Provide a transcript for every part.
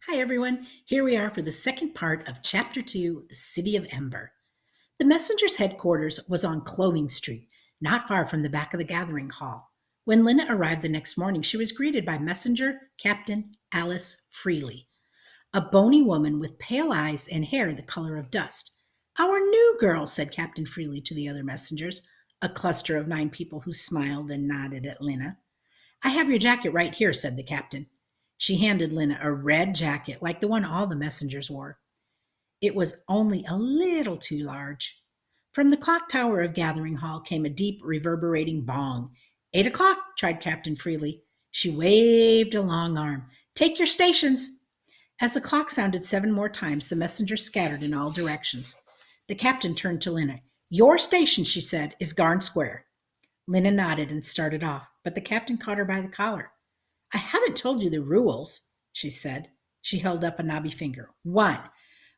Hi, everyone. Here we are for the second part of Chapter 2, The City of Ember. The messenger's headquarters was on Clothing Street, not far from the back of the gathering hall. When Lynn arrived the next morning, she was greeted by Messenger Captain Alice Freely, a bony woman with pale eyes and hair the color of dust. Our new girl, said Captain Freely to the other messengers, a cluster of 9 people who smiled and nodded at Lynn. I have your jacket right here, said the captain. She handed Lynn a red jacket like the one all the messengers wore. It was only a little too large. From the clock tower of Gathering Hall came a deep, reverberating bong. 8 o'clock, cried Captain Freely. She waved a long arm. Take your stations. As the clock sounded 7 more times, the messengers scattered in all directions. The captain turned to Lynn. Your station, she said, is Garn Square. Lynn nodded and started off, but the captain caught her by the collar. I haven't told you the rules, she said. She held up a knobby finger. 1.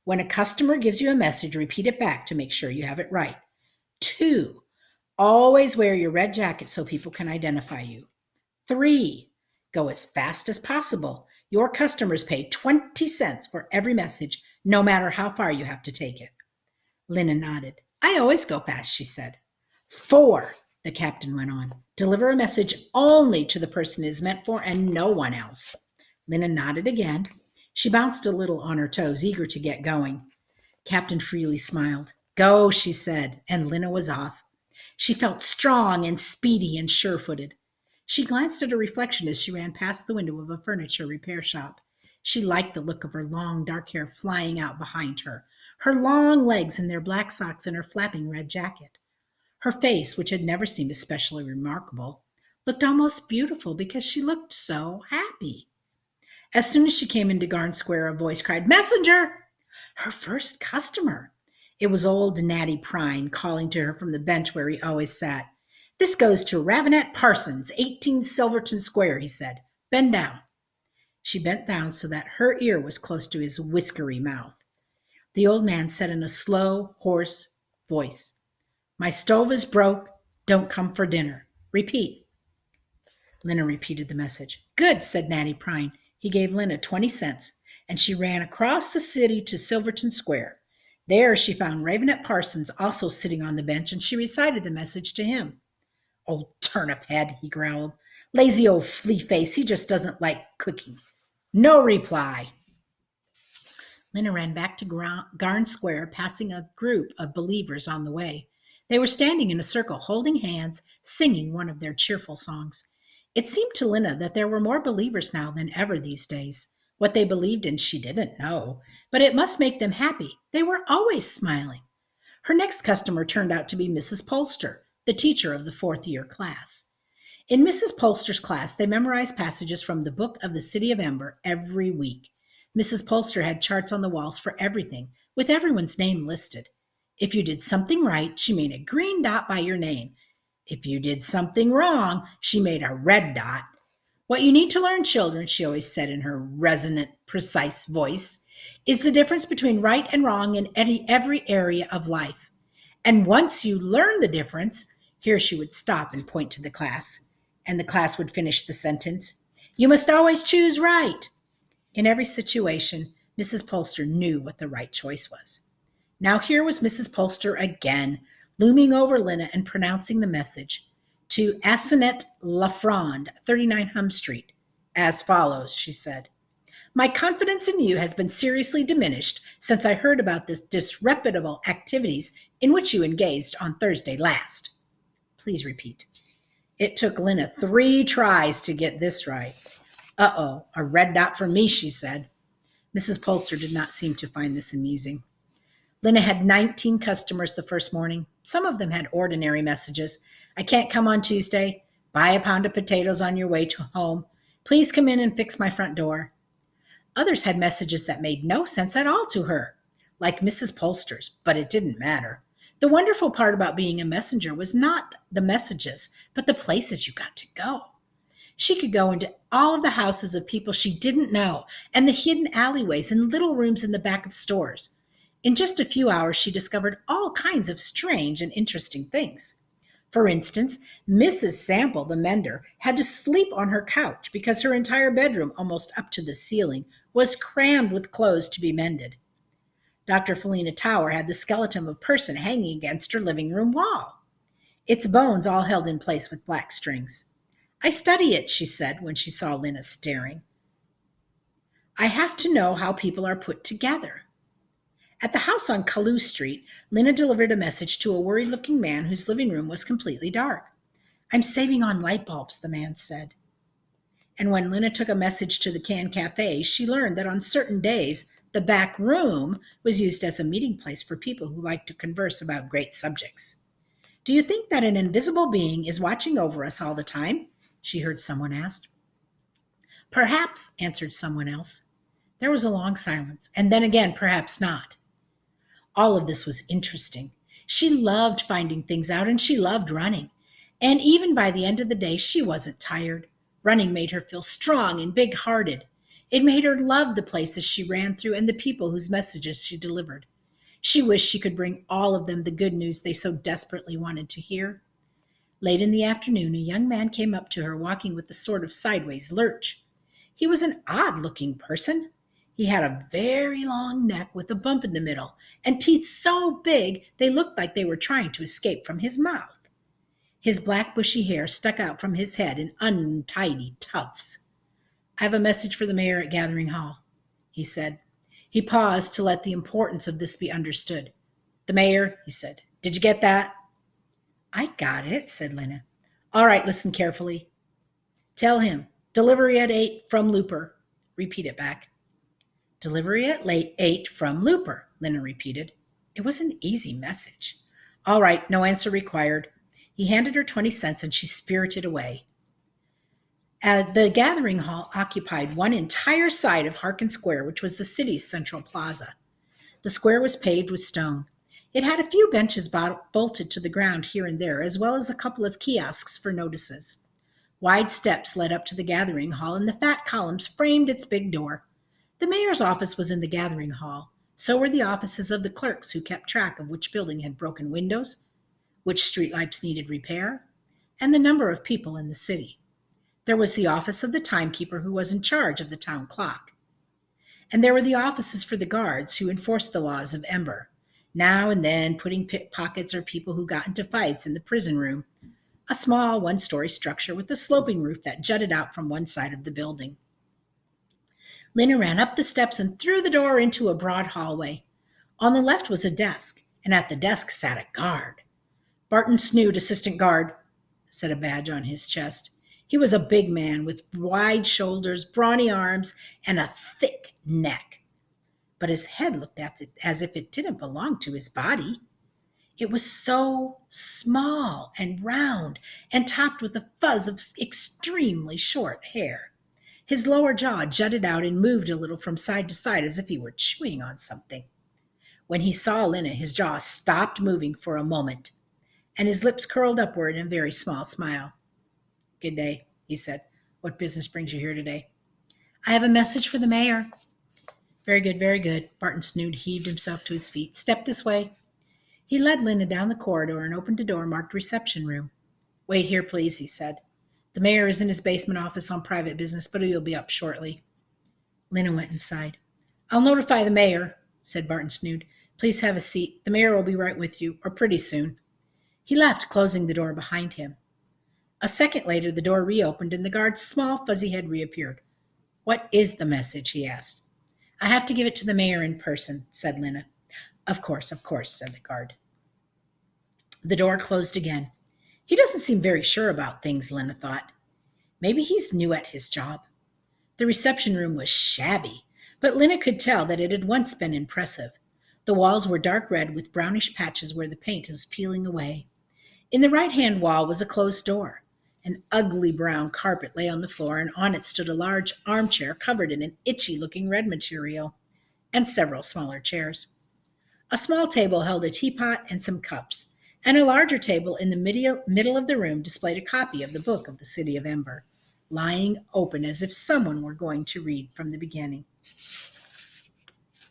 When a customer gives you a message, repeat it back to make sure you have it right. 2. Always wear your red jacket so people can identify you. 3. Go as fast as possible. Your customers pay 20 cents for every message, no matter how far you have to take it. Lynn nodded. I always go fast, she said. 4. The captain went on. Deliver a message only to the person it is meant for and no one else. Lynn nodded again. She bounced a little on her toes, eager to get going. Captain Freely smiled. Go, she said, and Lynn was off. She felt strong and speedy and sure-footed. She glanced at her reflection as she ran past the window of a furniture repair shop. She liked the look of her long dark hair flying out behind her, her long legs in their black socks and her flapping red jacket. Her face, which had never seemed especially remarkable, looked almost beautiful because she looked so happy. As soon as she came into Garn Square, a voice cried, Messenger! Her first customer. It was old Natty Prine calling to her from the bench where he always sat. This goes to Ravenette Parsons, 18 Silverton Square, he said. Bend down. She bent down so that her ear was close to his whiskery mouth. The old man said in a slow, hoarse voice, My stove is broke. Don't come for dinner. Repeat. Lynn repeated the message. Good, said Natty Prine. He gave Lynn 20 cents, and she ran across the city to Silverton Square. There she found Ravenette Parsons also sitting on the bench, and she recited the message to him. Old turnip head, he growled. Lazy old flea face, he just doesn't like cooking. No reply. Lynn ran back to Garn Square, passing a group of believers on the way. They were standing in a circle, holding hands, singing one of their cheerful songs. It seemed to Lynn that there were more believers now than ever these days. What they believed in she didn't know, but it must make them happy. They were always smiling. Her next customer turned out to be Mrs. Polster, the teacher of the 4th-year class. In Mrs. Polster's class, they memorized passages from the Book of the City of Ember every week. Mrs. Polster had charts on the walls for everything, with everyone's name listed. If you did something right, she made a green dot by your name. If you did something wrong, she made a red dot. What you need to learn, children, she always said in her resonant, precise voice, is the difference between right and wrong in every area of life. And once you learn the difference, here she would stop and point to the class, and the class would finish the sentence, you must always choose right. In every situation, Mrs. Polster knew what the right choice was. Now here was Mrs. Polster again, looming over Lynn and pronouncing the message. To Asenet Lafronde, 39 Hum Street. As follows, she said. My confidence in you has been seriously diminished since I heard about this disreputable activities in which you engaged on Thursday last. Please repeat. It took Lynn 3 tries to get this right. Uh-oh, a red dot for me, she said. Mrs. Polster did not seem to find this amusing. Lynn had 19 customers the first morning. Some of them had ordinary messages. I can't come on Tuesday. Buy a pound of potatoes on your way to home. Please come in and fix my front door. Others had messages that made no sense at all to her, like Mrs. Polster's, but it didn't matter. The wonderful part about being a messenger was not the messages, but the places you got to go. She could go into all of the houses of people she didn't know and the hidden alleyways and little rooms in the back of stores. In just a few hours, she discovered all kinds of strange and interesting things. For instance, Mrs. Sample, the mender, had to sleep on her couch because her entire bedroom, almost up to the ceiling, was crammed with clothes to be mended. Dr. Felina Tower had the skeleton of a person hanging against her living room wall, its bones all held in place with black strings. I study it, she said when she saw Lena staring. I have to know how people are put together. At the house on Kaloo Street, Lena delivered a message to a worried looking man whose living room was completely dark. I'm saving on light bulbs, the man said. And when Lena took a message to the Can Cafe, she learned that on certain days, the back room was used as a meeting place for people who liked to converse about great subjects. Do you think that an invisible being is watching over us all the time? She heard someone ask. Perhaps, answered someone else. There was a long silence, and then again, perhaps not. All of this was interesting. She loved finding things out, and she loved running. And even by the end of the day, she wasn't tired. Running made her feel strong and big hearted. It made her love the places she ran through and the people whose messages she delivered. She wished she could bring all of them the good news they so desperately wanted to hear. Late in the afternoon, a young man came up to her walking with a sort of sideways lurch. He was an odd-looking person. He had a very long neck with a bump in the middle, and teeth so big they looked like they were trying to escape from his mouth. His black bushy hair stuck out from his head in untidy tufts. I have a message for the mayor at Gathering Hall, he said. He paused to let the importance of this be understood. The mayor, he said. Did you get that? I got it, said Lena. All right, listen carefully. Tell him, delivery at 8 from Looper. Repeat it back. Delivery at 8 from Looper, Lena repeated. It was an easy message. All right, no answer required. He handed her 20 cents and she spirited away. The gathering hall occupied one entire side of Harkin Square, which was the city's central plaza. The square was paved with stone. It had a few benches bolted to the ground here and there, as well as a couple of kiosks for notices. Wide steps led up to the gathering hall, and the fat columns framed its big door. The mayor's office was in the gathering hall. So were the offices of the clerks who kept track of which building had broken windows, which streetlights needed repair, and the number of people in the city. There was the office of the timekeeper who was in charge of the town clock. And there were the offices for the guards who enforced the laws of Ember, now and then putting pickpockets or people who got into fights in the prison room, a small one-story structure with a sloping roof that jutted out from one side of the building. Lena ran up the steps and through the door into a broad hallway. On the left was a desk, and at the desk sat a guard. Barton Snood, assistant guard, said a badge on his chest. He was a big man with wide shoulders, brawny arms, and a thick neck. But his head looked as if it didn't belong to his body. It was so small and round and topped with a fuzz of extremely short hair. His lower jaw jutted out and moved a little from side to side as if he were chewing on something. When he saw Lena, his jaw stopped moving for a moment, and his lips curled upward in a very small smile. Good day, he said. What business brings you here today? I have a message for the mayor. Very good, very good. Barton Snood heaved himself to his feet. Step this way. He led Lena down the corridor and opened a door marked reception room. Wait here, please, he said. The mayor is in his basement office on private business, but he'll be up shortly. Lena went inside. I'll notify the mayor, said Barton Snood. Please have a seat. The mayor will be right with you, or pretty soon. He left, closing the door behind him. A second later, the door reopened and the guard's small, fuzzy head reappeared. What is the message? He asked. I have to give it to the mayor in person, said Lena. Of course, said the guard. The door closed again. He doesn't seem very sure about things, Lena thought. Maybe he's new at his job. The reception room was shabby, but Lena could tell that it had once been impressive. The walls were dark red with brownish patches where the paint was peeling away. In the right-hand wall was a closed door. An ugly brown carpet lay on the floor, and on it stood a large armchair covered in an itchy-looking red material, and several smaller chairs. A small table held a teapot and some cups, and a larger table in the middle of the room displayed a copy of the book of the City of Ember, lying open as if someone were going to read from the beginning.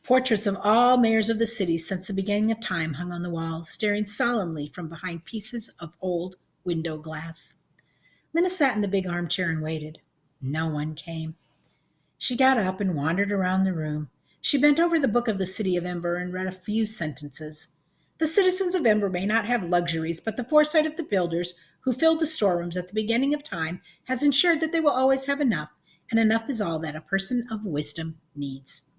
Portraits of all mayors of the city since the beginning of time hung on the walls, staring solemnly from behind pieces of old window glass. Lena sat in the big armchair and waited. No one came. She got up and wandered around the room. She bent over the book of the City of Ember and read a few sentences. The citizens of Ember may not have luxuries, but the foresight of the builders who filled the storerooms at the beginning of time has ensured that they will always have enough, and enough is all that a person of wisdom needs.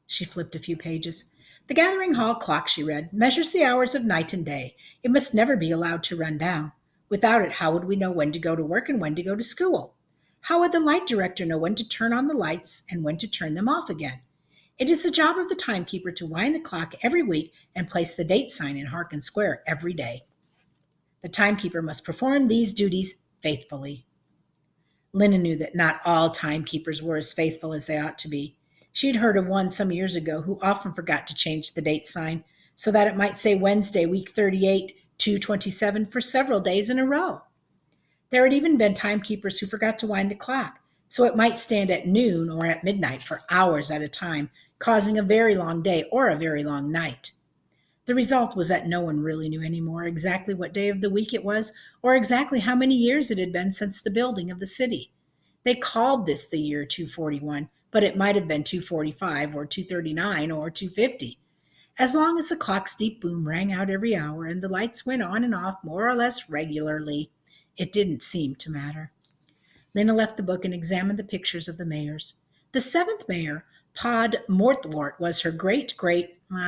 She flipped a few pages. The Gathering Hall clock, she read, measures the hours of night and day. It must never be allowed to run down. Without it, how would we know when to go to work and when to go to school? How would the light director know when to turn on the lights and when to turn them off again? It is the job of the timekeeper to wind the clock every week and place the date sign in Harkin Square every day. The timekeeper must perform these duties faithfully. Lena knew that not all timekeepers were as faithful as they ought to be. She had heard of one some years ago who often forgot to change the date sign so that it might say Wednesday, week 38, 227 for several days in a row. There had even been timekeepers who forgot to wind the clock, so it might stand at noon or at midnight for hours at a time, causing a very long day or a very long night. The result was that no one really knew anymore exactly what day of the week it was or exactly how many years it had been since the building of the city. They called this the year 241, but it might have been 245 or 239 or 250. As long as the clock's deep boom rang out every hour and the lights went on and off more or less regularly, it didn't seem to matter. Lena left the book and examined the pictures of the mayors. The seventh mayor, Pod Morthwart, was her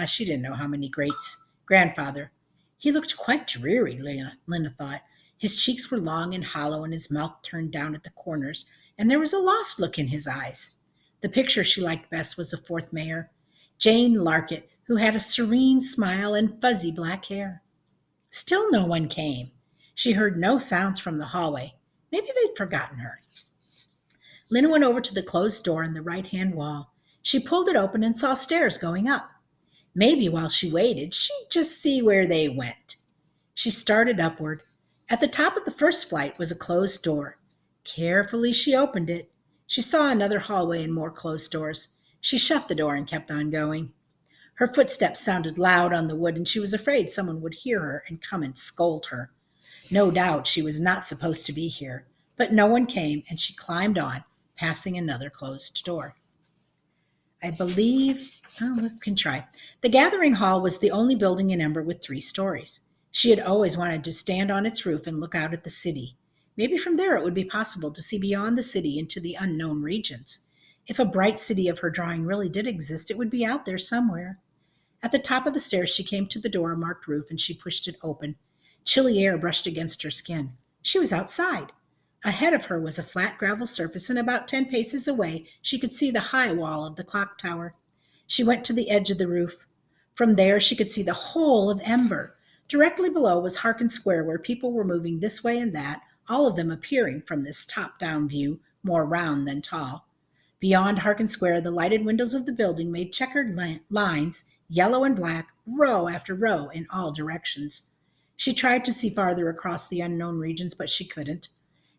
she didn't know how many greats, grandfather. He looked quite dreary, Lena thought. His cheeks were long and hollow and his mouth turned down at the corners, and there was a lost look in his eyes. The picture she liked best was the fourth mayor, Jane Larkett, who had a serene smile and fuzzy black hair. Still no one came. She heard no sounds from the hallway. Maybe they'd forgotten her. Lena went over to the closed door in the right-hand wall. She pulled it open and saw stairs going up. Maybe while she waited, she'd just see where they went. She started upward. At the top of the first flight was a closed door. Carefully she opened it. She saw another hallway and more closed doors. She shut the door and kept on going. Her footsteps sounded loud on the wood, and she was afraid someone would hear her and come and scold her. No doubt she was not supposed to be here, but no one came, and she climbed on, passing another closed door. We can try. The Gathering Hall was the only building in Ember with 3 stories. She had always wanted to stand on its roof and look out at the city. Maybe from there it would be possible to see beyond the city into the unknown regions. If a bright city of her drawing really did exist, it would be out there somewhere. At the top of the stairs, she came to the door marked roof, and she pushed it open. Chilly air brushed against her skin. She was outside. Ahead of her was a flat gravel surface, and about 10 paces away she could see the high wall of the clock tower. She went to the edge of the roof. From there she could see the whole of Ember. Directly below was Harkin Square, where people were moving this way and that, all of them appearing from this top-down view, more round than tall. Beyond Harkin Square, the lighted windows of the building made checkered lines, yellow and black, row after row in all directions. She tried to see farther across the unknown regions, but she couldn't.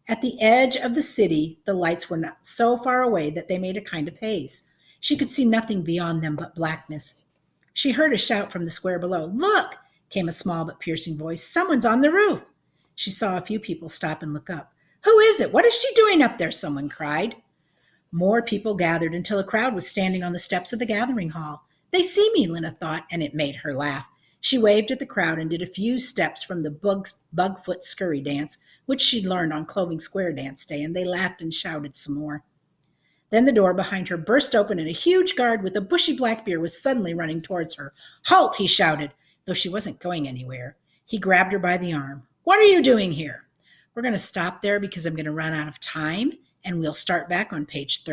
At the edge of the city, the lights were not so far away that they made a kind of haze. She could see nothing beyond them but blackness. She heard a shout from the square below. "Look!" came a small but piercing voice. "Someone's on the roof." She saw a few people stop and look up. "Who is it? What is she doing up there?" someone cried. More people gathered until a crowd was standing on the steps of the Gathering Hall. "They see me," Lena thought, and it made her laugh. She waved at the crowd and did a few steps from the Bugfoot Scurry dance, which she'd learned on Clothing Square dance day, and they laughed and shouted some more. Then the door behind her burst open, and a huge guard with a bushy black beard was suddenly running towards her. "Halt!" he shouted, though she wasn't going anywhere. He grabbed her by the arm. "What are you doing here?" "We're going to stop there because I'm going to run out of time, and we'll start back on page 30.